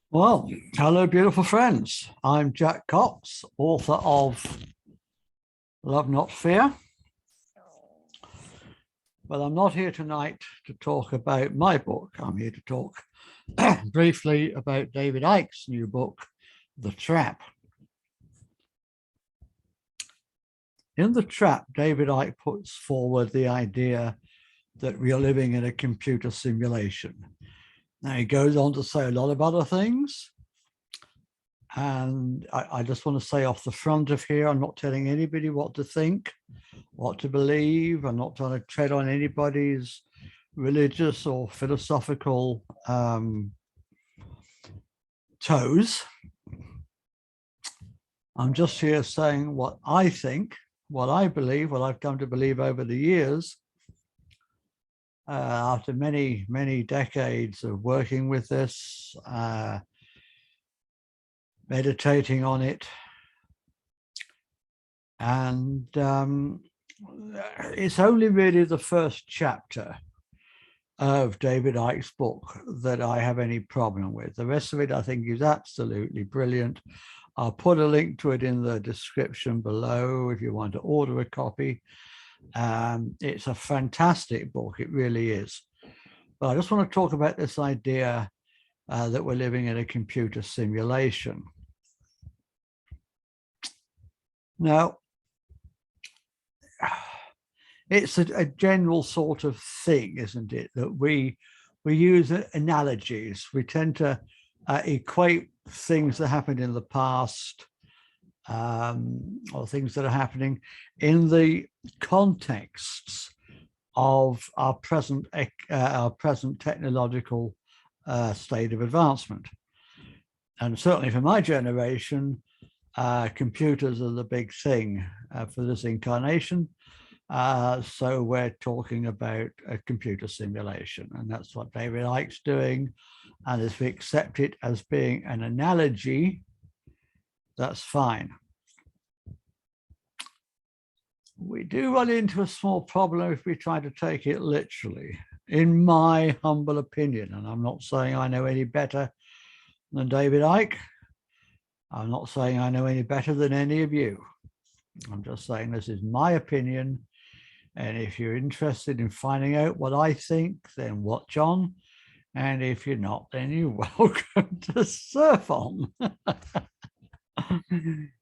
Well, hello, beautiful friends. I'm Jack Cox, author of Love Not Fear. But I'm not here tonight to talk about my book. I'm here to talk briefly about David Icke's new book, The Trap. In The Trap, David Icke puts forward the idea that we are living in a computer simulation. Now, he goes on to say a lot of other things. And I just want to say off the front of here, I'm not telling anybody what to think, what to believe. I'm not trying to tread on anybody's religious or philosophical toes. I'm just here saying what I think, what I believe, what I've come to believe over the years, after many, many decades of working with this, meditating on it. And it's only really the first chapter of David Icke's book that I have any problem with. The rest of it, I think, is absolutely brilliant. I'll put a link to it in the description below if you want to order a copy. It's a fantastic book, it really is. But I just want to talk about this idea that we're living in a computer simulation. Now, it's a general sort of thing, isn't it, that we use analogies. We tend to equate things that happened in the past or things that are happening in the contexts of our present technological state of advancement. And certainly for my generation, computers are the big thing for this incarnation. So we're talking about a computer simulation, and that's what David Icke's doing. And if we accept it as being an analogy, that's fine. We do run into a small problem if we try to take it literally, in my humble opinion. And I'm not saying I know any better than David Icke. I'm not saying I know any better than any of you. I'm just saying this is my opinion. And if you're interested in finding out what I think, then watch on. And if you're not, then you're welcome to surf on.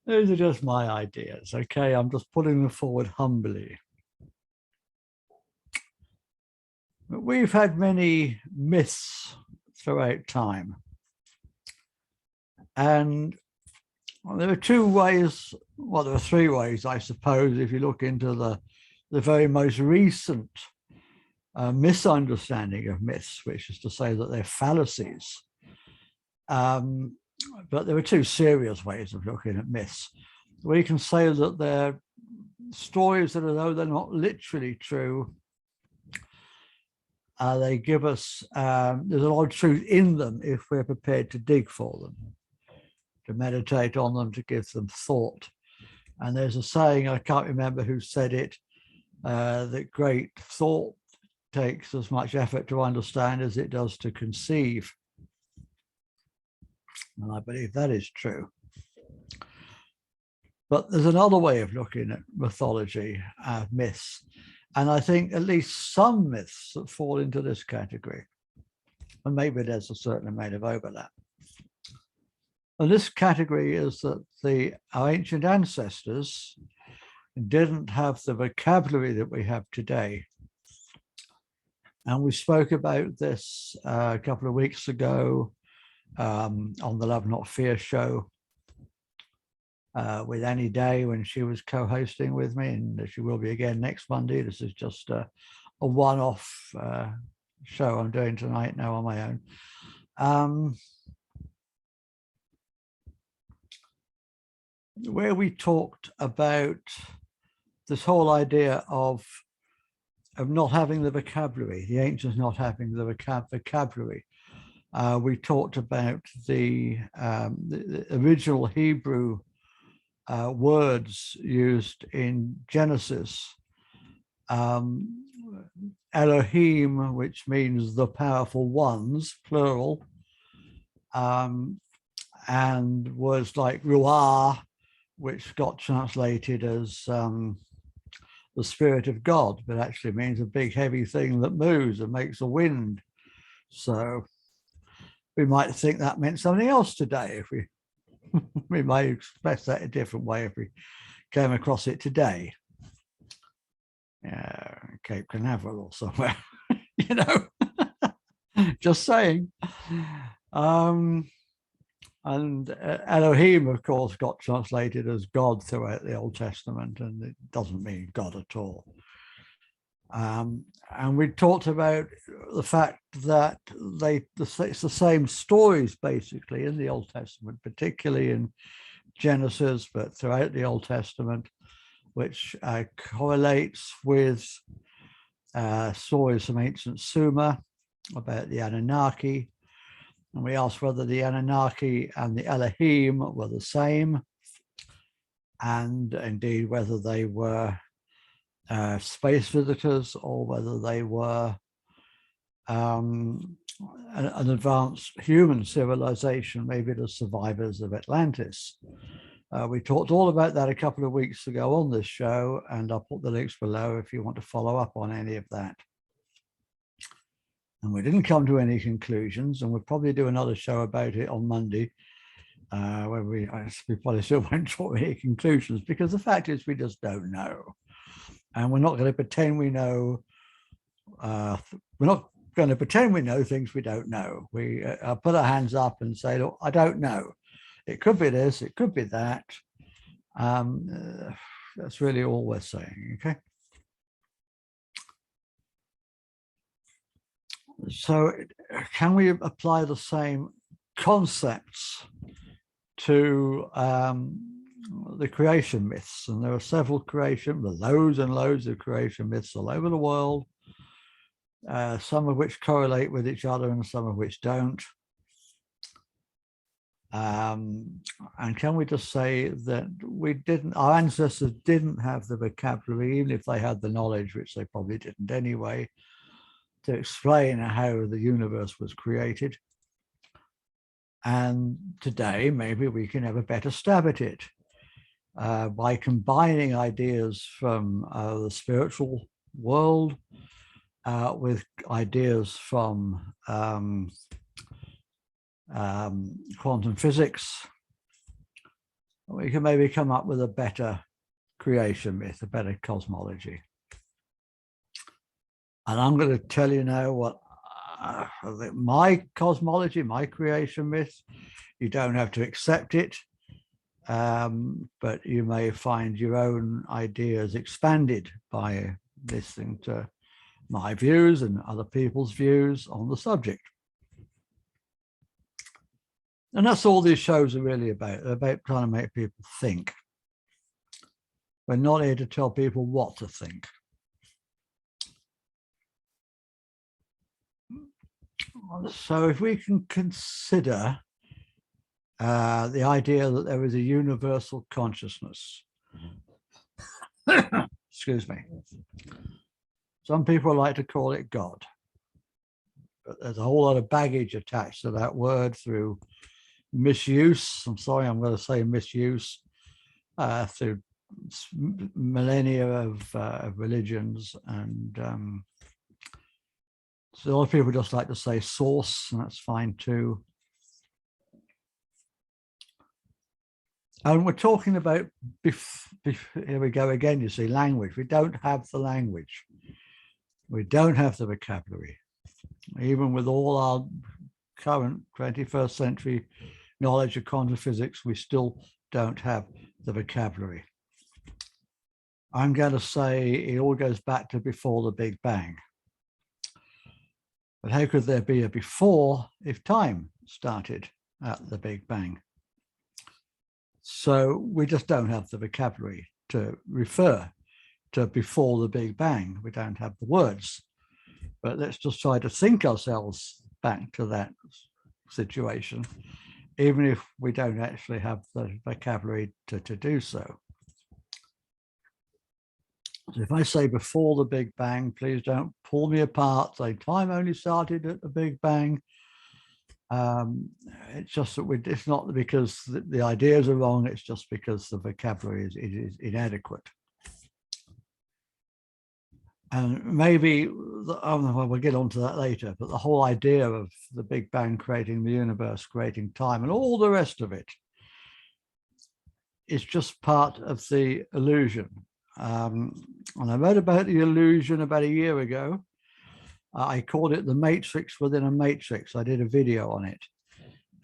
Those are just my ideas, okay? I'm just putting them forward humbly. But we've had many myths throughout time. And there are two ways, well, there are three ways, I suppose, if you look into the very most recent misunderstanding of myths, which is to say that they're fallacies. But there are two serious ways of looking at myths. We can say that they're stories that, although they're not literally true, they give us, there's a lot of truth in them if we're prepared to dig for them, to meditate on them, to give them thought. And there's a saying, I can't remember who said it, that great thought takes as much effort to understand as it does to conceive. And I believe that is true. But there's another way of looking at mythology, myths. And I think at least some myths that fall into this category. And maybe there's a certain amount of overlap. And this category is that our ancient ancestors didn't have the vocabulary that we have today. And we spoke about this a couple of weeks ago on the Love Not Fear show with Annie Day when she was co-hosting with me, and she will be again next Monday. This is just a one-off show I'm doing tonight now on my own. Where we talked about this whole idea of not having the vocabulary, the ancients not having the vocabulary. We talked about the original Hebrew words used in Genesis. Elohim, which means the powerful ones, plural, and words like ruah, which got translated as the spirit of God, but actually means a big heavy thing that moves and makes a wind. So we might think that meant something else today if we we may express that a different way if we came across it today. Cape Canaveral or somewhere, you know, just saying. And Elohim, of course, got translated as God throughout the Old Testament, and it doesn't mean God at all. And we talked about the fact that it's the same stories basically in the Old Testament, particularly in Genesis, but throughout the Old Testament, which correlates with stories from ancient Sumer about the Anunnaki. And we asked whether the Anunnaki and the Elohim were the same, and indeed whether they were space visitors or whether they were an advanced human civilization, maybe the survivors of Atlantis. We talked all about that a couple of weeks ago on this show, and I'll put the links below if you want to follow up on any of that. And we didn't come to any conclusions, and we'll probably do another show about it on Monday, where we probably still won't draw any conclusions, because the fact is we just don't know. And we're not going to pretend we know. We're not going to pretend we know things we don't know. We put our hands up and say, look, I don't know. It could be this, it could be that. That's really all we're saying, okay? So can we apply the same concepts to the creation myths? And there are several loads and loads of creation myths all over the world, some of which correlate with each other and some of which don't. And can we just say that our ancestors didn't have the vocabulary, even if they had the knowledge, which they probably didn't anyway, to explain how the universe was created. And today, maybe we can have a better stab at it by combining ideas from the spiritual world with ideas from quantum physics. We can maybe come up with a better creation myth, a better cosmology. And I'm going to tell you now what my cosmology, my creation myth, you don't have to accept it, but you may find your own ideas expanded by listening to my views and other people's views on the subject. And that's all these shows are really about. They're about trying to make people think. We're not here to tell people what to think. So if we can consider the idea that there is a universal consciousness, excuse me, some people like to call it God, but there's a whole lot of baggage attached to that word through misuse. I'm sorry, I'm going to say misuse through millennia of religions, and so a lot of people just like to say source, and that's fine too. And we're talking about, here we go again, you see, language. We don't have the language. We don't have the vocabulary. Even with all our current 21st century knowledge of quantum physics, we still don't have the vocabulary. I'm going to say it all goes back to before the Big Bang. But how could there be a before if time started at the Big Bang? So we just don't have the vocabulary to refer to before the Big Bang. We don't have the words. But let's just try to think ourselves back to that situation, even if we don't actually have the vocabulary to do so. So if I say before the Big Bang, please don't pull me apart, say time only started at the Big Bang. It's just that it's not because the ideas are wrong, it's just because the vocabulary is inadequate. And maybe, we'll get onto that later, but the whole idea of the Big Bang creating the universe, creating time, and all the rest of it is just part of the illusion. And I wrote about the illusion about a year ago. I called it the matrix within a matrix. I did a video on it.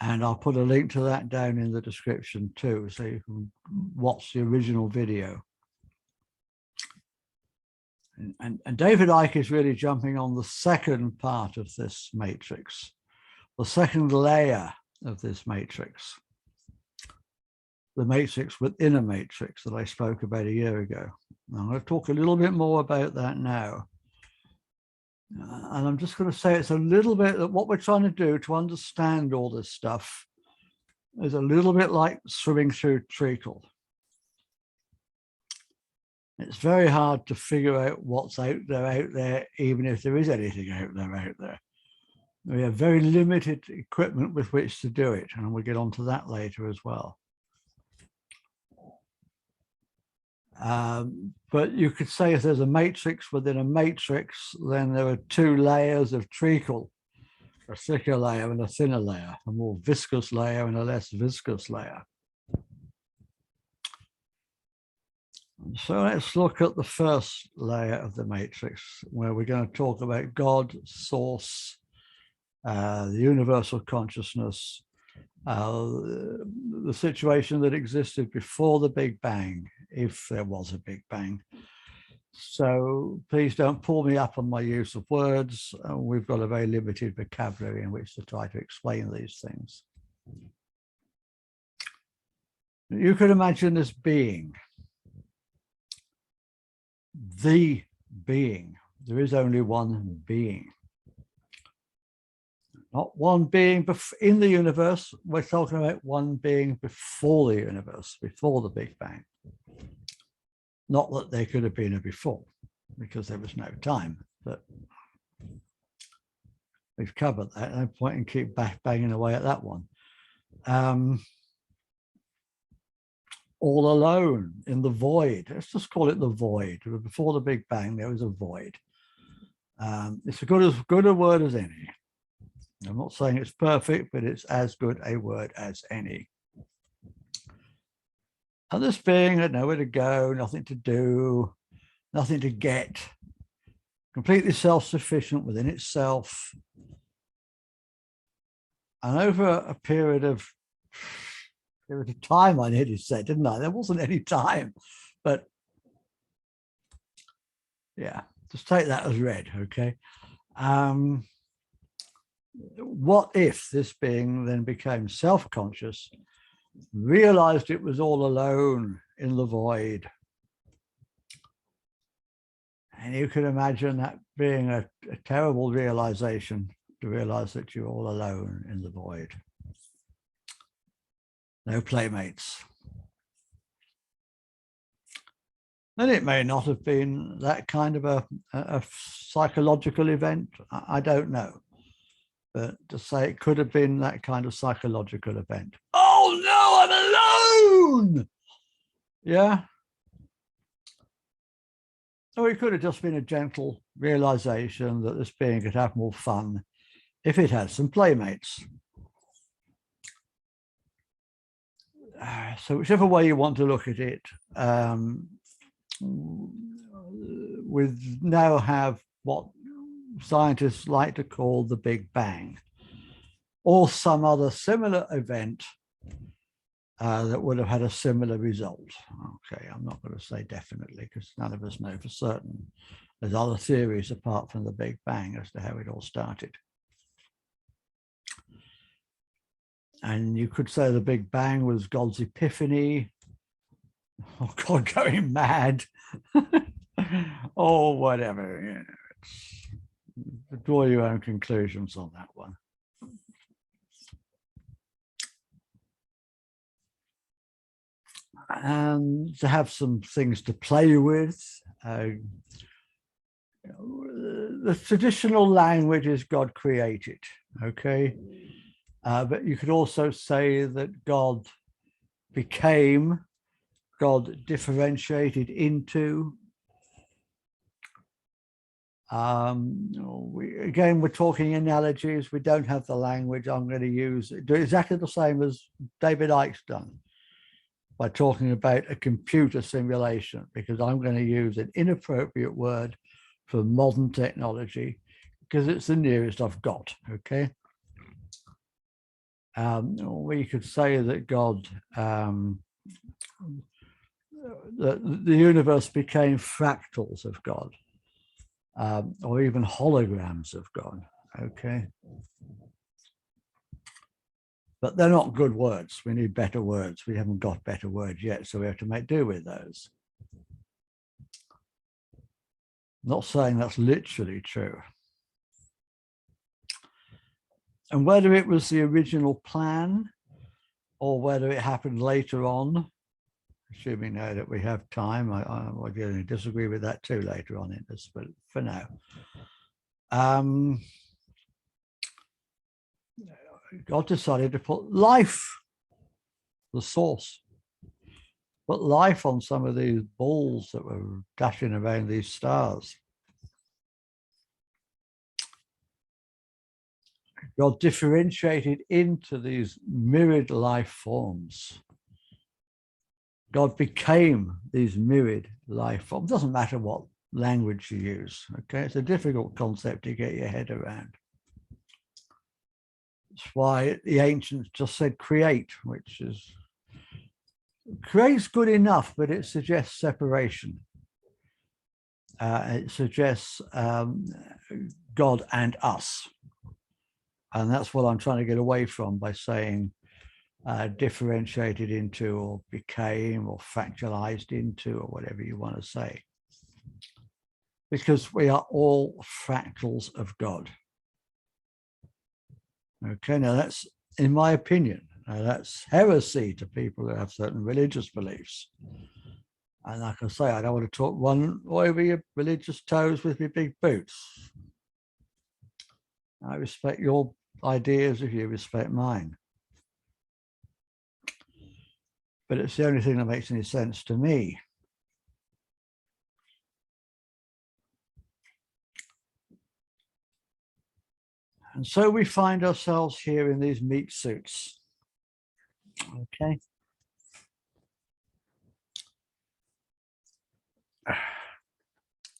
And I'll put a link to that down in the description too, so you can watch the original video. And David Icke is really jumping on the second part of this matrix, the second layer of this matrix, the matrix within a matrix that I spoke about a year ago. I'm going to talk a little bit more about that now. And I'm just going to say it's a little bit that what we're trying to do to understand all this stuff is a little bit like swimming through treacle. It's very hard to figure out what's out there, even if there is anything out there. We have very limited equipment with which to do it, and we'll get onto that later as well. But you could say if there's a matrix within a matrix, then there are two layers of treacle, a thicker layer and a thinner layer, a more viscous layer and a less viscous layer. So let's look at the first layer of the matrix, where we're going to talk about God, source, the universal consciousness, the situation that existed before the Big Bang, if there was a Big Bang. So please don't pull me up on my use of words. We've got a very limited vocabulary in which to try to explain these things. You could imagine this being, the being. There is only one being. Not one being in the universe. We're talking about one being before the universe, before the Big Bang. Not that there could have been a before, because there was no time, but we've covered that. No point in keep banging away at that one. All alone in the void. Let's just call it the void. Before the Big Bang, there was a void. It's as good a word as any. I'm not saying it's perfect, but it's as good a word as any. And this being had nowhere to go, nothing to do, nothing to get, completely self-sufficient within itself. And over a period of time, I nearly said, didn't I? There wasn't any time, but yeah, just take that as read, okay? What if this being then became self-conscious, realized it was all alone in the void? And you can imagine that being a terrible realization, to realize that you're all alone in the void. No playmates. And it may not have been that kind of a psychological event. I don't know. But to say it could have been that kind of psychological event. Oh no, I'm alone! Yeah. Or it could have just been a gentle realization that this being could have more fun if it had some playmates. So whichever way you want to look at it, we now have what scientists like to call the Big Bang, or some other similar event that would have had a similar result. Okay, I'm not going to say definitely, because none of us know for certain. There's other theories apart from the Big Bang as to how it all started. And you could say the Big Bang was God's epiphany, or God going mad, or whatever. You know, draw your own conclusions on that one. And to have some things to play with. The traditional language is God created, okay? But you could also say that God became, God differentiated into. Again, we're talking analogies. We don't have the language. I'm going to do exactly the same as David Icke's done by talking about a computer simulation, because I'm going to use an inappropriate word for modern technology because it's the nearest I've got. Okay. We could say that God, the universe became fractals of God. Or even holograms of God, okay? But they're not good words. We need better words. We haven't got better words yet, so we have to make do with those. Not saying that's literally true. And whether it was the original plan or whether it happened later on, assuming now that we have time, I'm going to disagree with that too later on in this, but for now. God decided to put life, the source, put life on some of these balls that were dashing around these stars. God differentiated into these myriad life forms. God became these myriad life forms. Doesn't matter what language you use, okay? It's a difficult concept to get your head around. That's why the ancients just said create, which is, create's good enough, but it suggests separation. It suggests God and us. And that's what I'm trying to get away from by saying differentiated into, or became, or fractalized into, or whatever you want to say. Because we are all fractals of God. Okay, now that's, in my opinion, that's heresy to people who have certain religious beliefs. And like I say, I don't want to talk one over your religious toes with your big boots. I respect your ideas if you respect mine. But it's the only thing that makes any sense to me. And so we find ourselves here in these meat suits. Okay.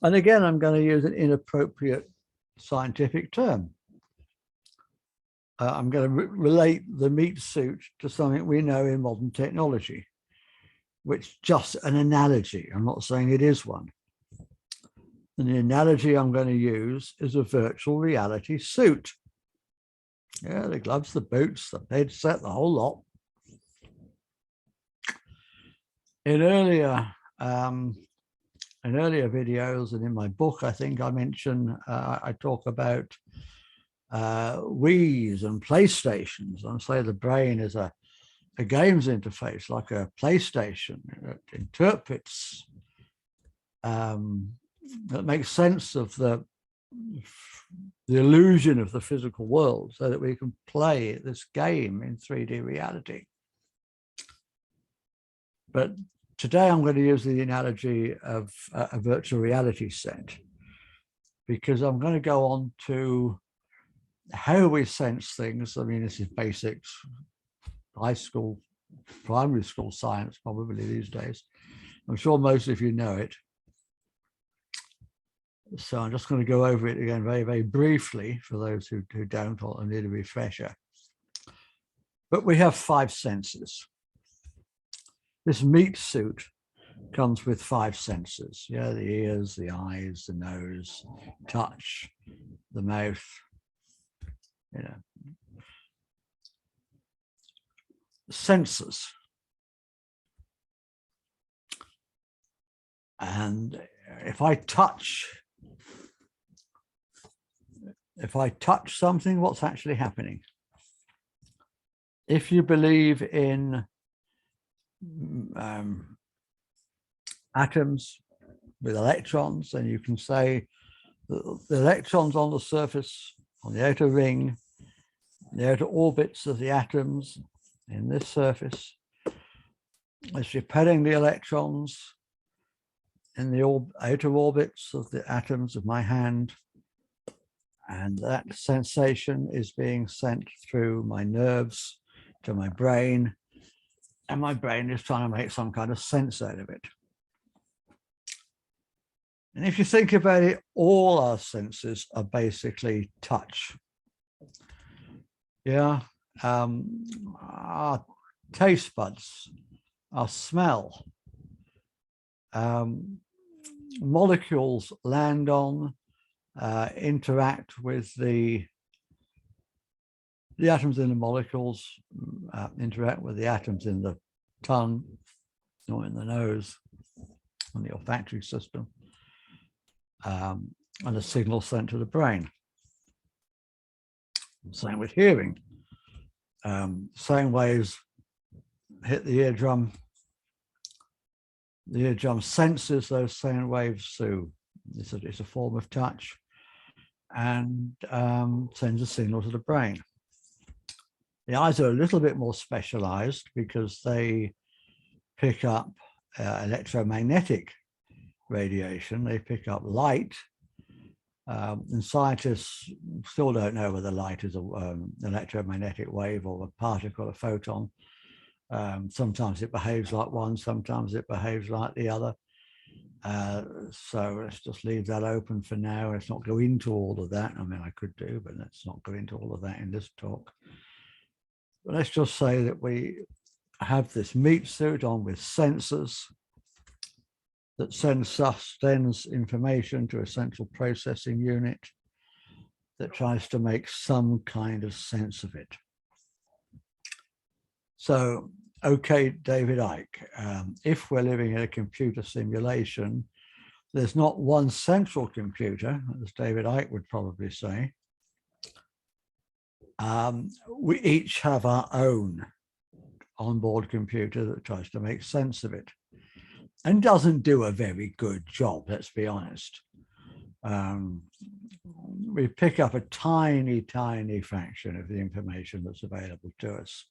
And again, I'm going to use an inappropriate scientific term. I'm going to relate the meat suit to something we know in modern technology, which is just an analogy. I'm not saying it is one. And the analogy I'm going to use is a virtual reality suit. Yeah, the gloves, the boots, the headset, the whole lot. In earlier videos and in my book, I think I mention, I talk about Wii's and PlayStations. I say the brain is a games interface, like a PlayStation. It interprets, that makes sense of the illusion of the physical world so that we can play this game in 3D reality. But today I'm going to use the analogy of a virtual reality set, because I'm going to go on to how we sense things. I mean, this is basics, high school, primary school science probably these days. I'm sure most of you know it. So I'm just going to go over it again very, very briefly for those who don't or need a refresher. But we have 5 senses. This meat suit comes with 5 senses. Yeah, the ears, the eyes, the nose, touch, the mouth, you know. Senses. And if I touch something, what's actually happening? If you believe in atoms with electrons, then you can say that the electrons on the surface, on the outer ring, the outer orbits of the atoms in this surface. It's repelling the electrons in the outer orbits of the atoms of my hand. And that sensation is being sent through my nerves to my brain. And my brain is trying to make some kind of sense out of it. And if you think about it, all our senses are basically touch. Yeah, our taste buds, our smell, molecules land on, interact with the atoms in the molecules, interact with the atoms in the tongue or in the nose, on the olfactory system, and a signal sent to the brain. Same with hearing. Sound waves hit the eardrum. The eardrum senses those sound waves, so it's a form of touch, and sends a signal to the brain. The eyes are a little bit more specialized because they pick up electromagnetic radiation. They pick up light. And scientists still don't know whether light is an electromagnetic wave or a particle, a photon. Sometimes it behaves like one, sometimes it behaves like the other. So let's just leave that open for now. Let's not go into all of that. I mean, I could do, but let's not go into all of that in this talk. But let's just say that we have this meat suit on with sensors that sends information to a central processing unit that tries to make some kind of sense of it. So, okay, David Icke, if we're living in a computer simulation, there's not one central computer, as David Icke would probably say. We each have our own onboard computer that tries to make sense of it. And doesn't do a very good job, let's be honest. We pick up a tiny, tiny fraction of the information that's available to us,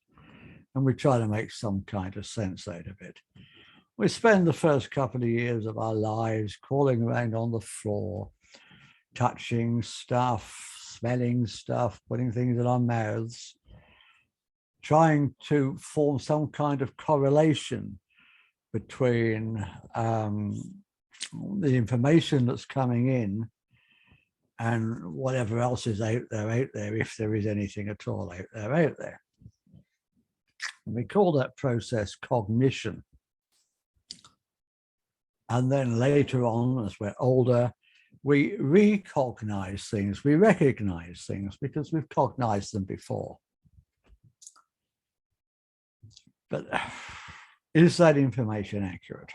and we try to make some kind of sense out of it. We spend the first couple of years of our lives crawling around on the floor, touching stuff, smelling stuff, putting things in our mouths, trying to form some kind of correlation between the information that's coming in and whatever else is out there, if there is anything at all out there. And we call that process cognition. And then later on, as we're older, we recognize things, we recognize things because we've cognized them before. But is that information accurate?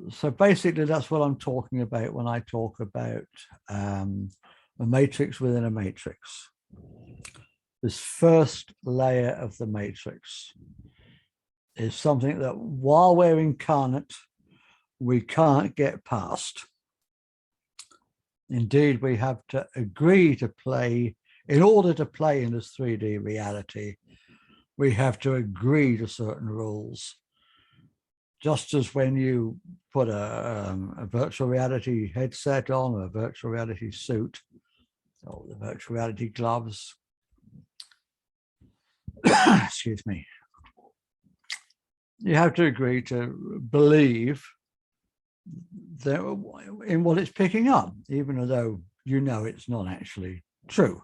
So basically, that's what I'm talking about when I talk about a matrix within a matrix. This first layer of the matrix is something that while we're incarnate, we can't get past. Indeed, we have to agree to play. In order to play in this 3D reality, we have to agree to certain rules. Just as when you put a virtual reality headset on, or a virtual reality suit, or the virtual reality gloves, excuse me, you have to agree to believe that in what it's picking up, even though you know it's not actually true.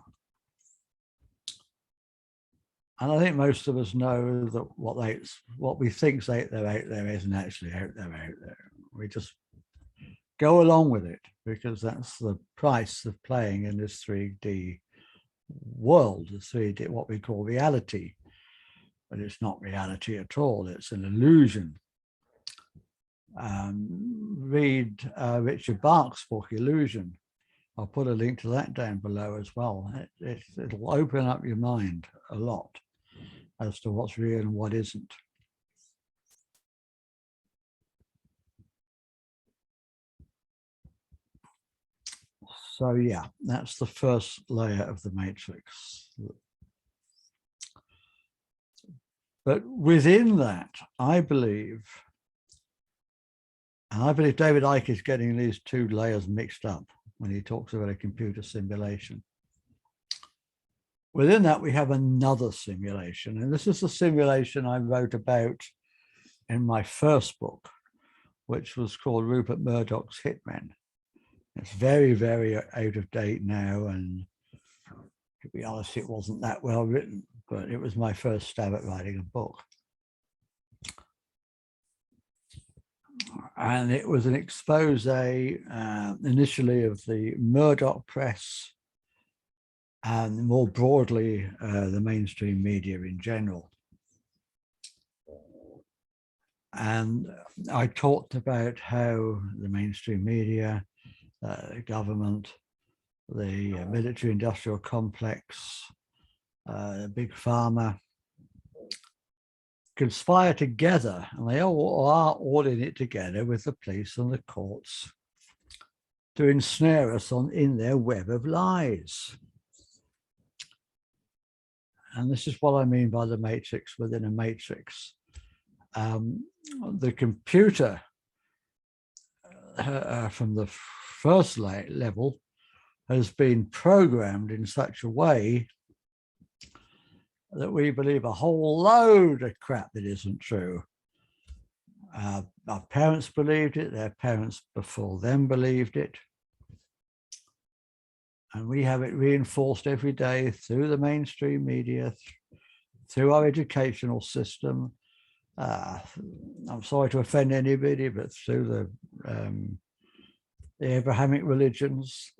And I think most of us know that what we think's out there isn't actually out there. We just go along with it because that's the price of playing in this 3D world, the 3D, what we call reality. But it's not reality at all. It's an illusion. Read Richard Bach's book, Illusion. I'll put a link to that down below as well. It'll open up your mind a lot as to what's real and what isn't. So yeah, that's the first layer of the matrix. But within that, I believe, and I believe David Icke is getting these two layers mixed up when he talks about a computer simulation. Within that, we have another simulation, and this is the simulation I wrote about in my first book, which was called Rupert Murdoch's Hitmen. It's very, very out of date now, and to be honest, it wasn't that well written, but it was my first stab at writing a book. And it was an expose initially of the Murdoch press and more broadly the mainstream media in general. And I talked about how the mainstream media, the government, the military industrial complex, big pharma, conspire together, and they all are all in it together with the police and the courts to ensnare us in their web of lies. And this is what I mean by the matrix within a matrix. The computer from the first level has been programmed in such a way that we believe a whole load of crap that isn't true. Our parents believed it, their parents before them believed it. And we have it reinforced every day through the mainstream media, through our educational system. I'm sorry to offend anybody, but through the Abrahamic religions,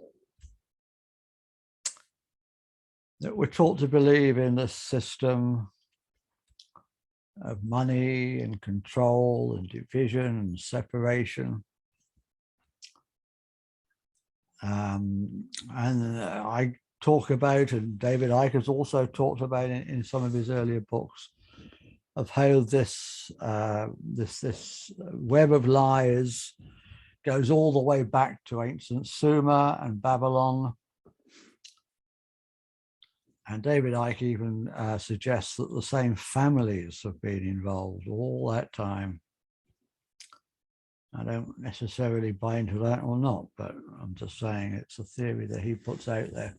that we're taught to believe in the system of money and control and division and separation. And I talk about, and David Icke has also talked about in some of his earlier books, of how this web of lies goes all the way back to ancient Sumer and Babylon. And David Icke even suggests that the same families have been involved all that time. I don't necessarily buy into that or not, but I'm just saying it's a theory that he puts out there.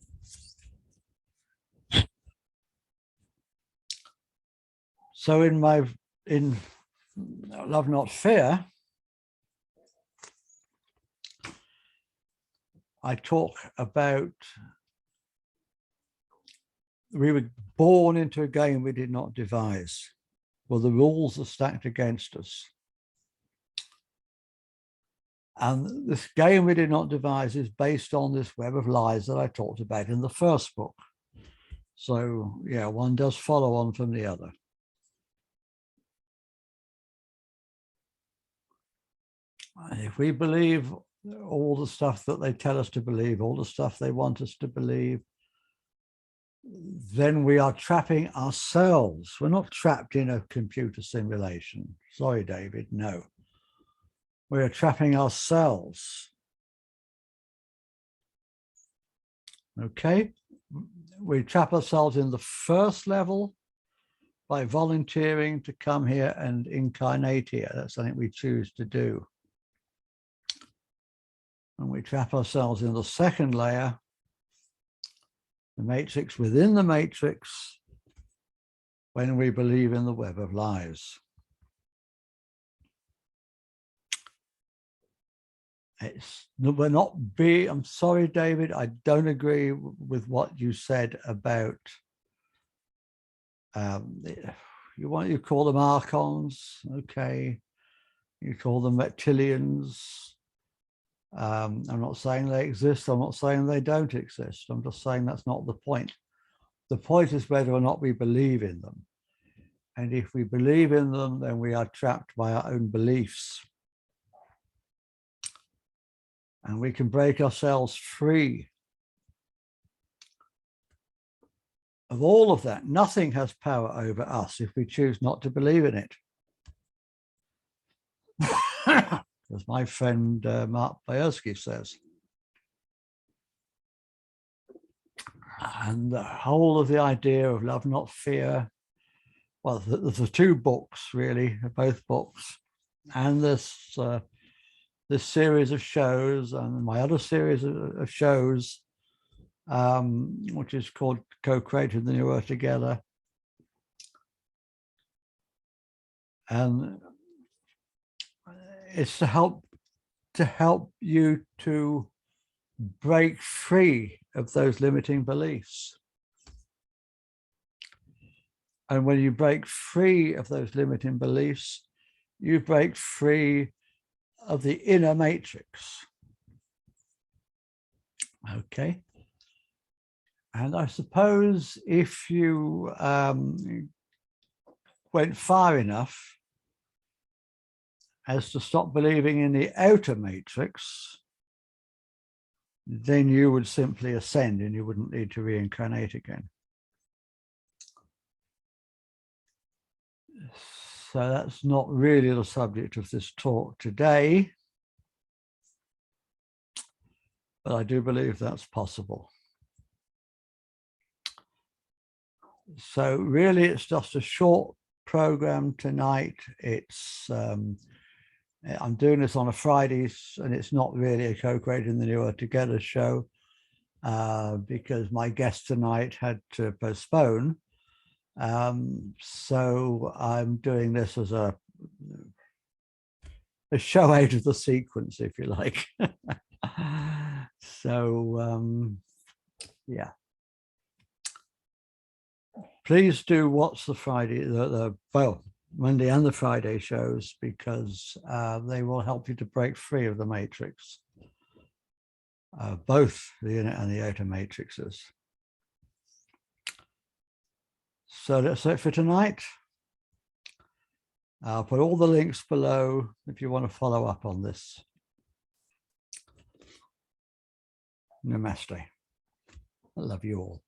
So in Love Not Fear, I talk about we were born into a game we did not devise. Well, the rules are stacked against us. And this game we did not devise is based on this web of lies that I talked about in the first book. So, yeah, one does follow on from the other. And if we believe all the stuff that they tell us to believe, all the stuff they want us to believe, then we are trapping ourselves. We're not trapped in a computer simulation. Sorry, David, no. We are trapping ourselves. Okay? We trap ourselves in the first level by volunteering to come here and incarnate here. That's something we choose to do. And we trap ourselves in the second layer, the matrix within the matrix, when we believe in the web of lies. I'm sorry, David, I don't agree with what you said about, you call them archons, okay. You call them reptilians. I'm not saying they exist. I'm not saying they don't exist. I'm just saying that's not the point. The point is whether or not we believe in them. And if we believe in them, then we are trapped by our own beliefs. And we can break ourselves free of all of that. Nothing has power over us if we choose not to believe in it. As my friend Mark Bayersky says. And the whole of the idea of Love Not Fear, well, there's the two books really, both books, and this series of shows and my other series of shows, which is called Co-Creating the New Earth Together. And it's to help you to break free of those limiting beliefs. And when you break free of those limiting beliefs, you break free of the inner matrix. Okay. And I suppose if you went far enough as to stop believing in the outer matrix, then you would simply ascend and you wouldn't need to reincarnate again. So that's not really the subject of this talk today, but I do believe that's possible. So really it's just a short program tonight. It's I'm doing this on a Friday, and it's not really a Co-Creating the New Earth Together show because my guest tonight had to postpone. So I'm doing this as a show out of the sequence, if you like. So yeah. Please do watch the Friday, well, Monday and the Friday shows, because they will help you to break free of the matrix, both the inner and the outer matrices. So that's it for tonight. I'll put all the links below if you want to follow up on this. Namaste. I love you all.